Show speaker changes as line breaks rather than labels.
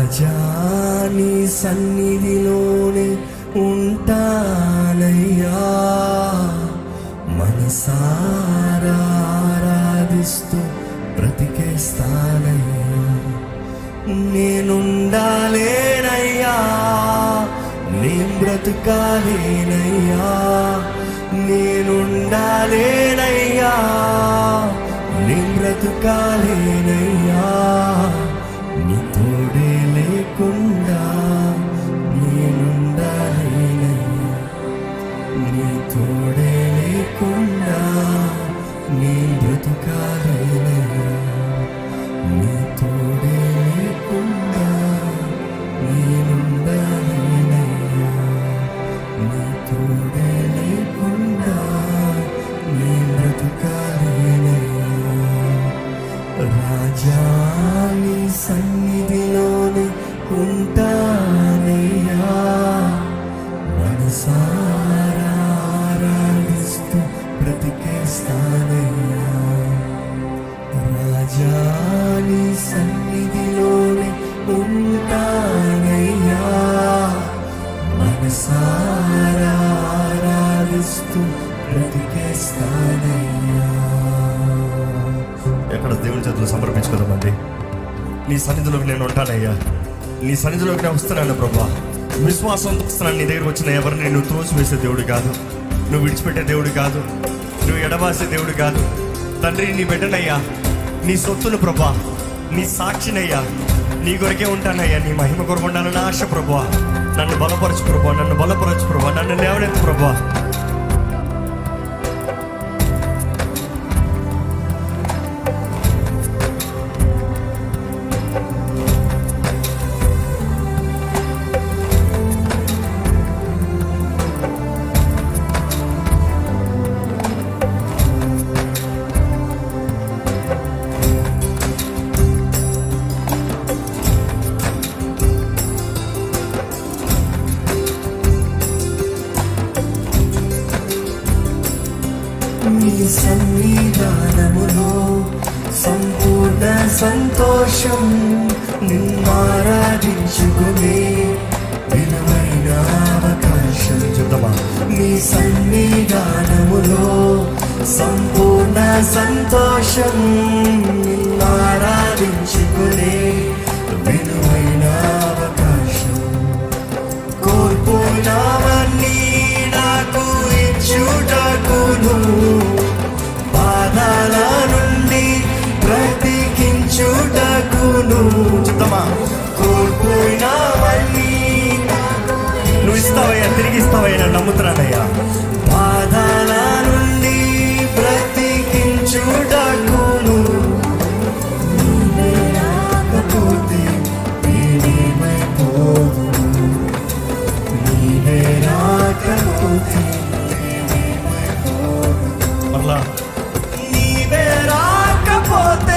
రాజా నీ సన్నిధిలోనే ఉంటానయ్యా, మనసారా ఆరాధిస్తూ బ్రతికేస్తానయ్యా. నేనుండాలేనయ్యా, నేను బ్రతుకాలేనయ్యా, నేనుండాలేనయ్యా, నేను బ్రతుకాలేనయ్యా. నీ తోడే లేకుండా నేనుండాలేనయ్యా, నీ తోడే లేకుండా నేను బ్రతుకాలేనయ్యా, నీ తోడే లేకుండా నేనుండాలేనయ్యా, నీ తోడే లేకుండా నేను బ్రతుకాలేనయ్యా. రాజా నీ సన్నిధిలోనే ఉంటానయ్యా, మనసారా ఆరాధిస్తూ బ్రతికేస్తానయ్యా. రాజా నీ సన్నిధిలోనే ఉంటానయ్యా, మనసారా ఆరాధిస్తూ బ్రతికేస్తానయ్యా. ఎక్కడ దేవుని చేతులు సమర్పించుకోదామండి. నీ సన్నిధిలోకి నేను ఉంటానయ్యా, నీ సన్నిధిలోకి నేను వస్తున్నాను ప్రభా. విశ్వాసంతో వస్తున్నాను. నీ దగ్గర వచ్చిన ఎవరిని నువ్వు త్రోసివేసే దేవుడు కాదు, నువ్వు విడిచిపెట్టే దేవుడు కాదు, నువ్వు ఎడబాసే దేవుడు కాదు. తండ్రి, నీ బిడ్డనయ్యా, నీ సొత్తును ప్రభా, నీ సాక్షినయ్యా, నీ కొరకే ఉంటానయ్యా. నీ మహిమ కొరకు ఉండాలని ఆశ ప్రభా. నన్ను బలపరచు ప్రభా, నన్ను బలపరచు ప్రభా, నన్ను లేవనెత్తు ప్రభా. నీ సన్నిధానములో సంపూర్ణ సంతోషం, నిన్నారాధించుకునే విలువైన అవకాశం. చూద్దామా? నీ సన్నిధానములో సంపూర్ణ సంతోషం, నిన్నారాధించుకునే విలువైన అవకాశం. కోల్పోయినవన్నీ నాకు ఇచ్చుటకును, పాదాల నుండి బ్రతికించుటకును. చూద్దామా? కోల్పోయినవన్నీ నువ్వు ఇస్తావయ్యా, తిరిగి ఇస్తావయ్యా, నమ్ముతున్నానయ్యా. పాదాల నుండి బ్రతికించుటకును, నీవే రాకపోతే నేనేమైపోదు, నీవే రాకపోతే మరలా నీవే రాకపోతే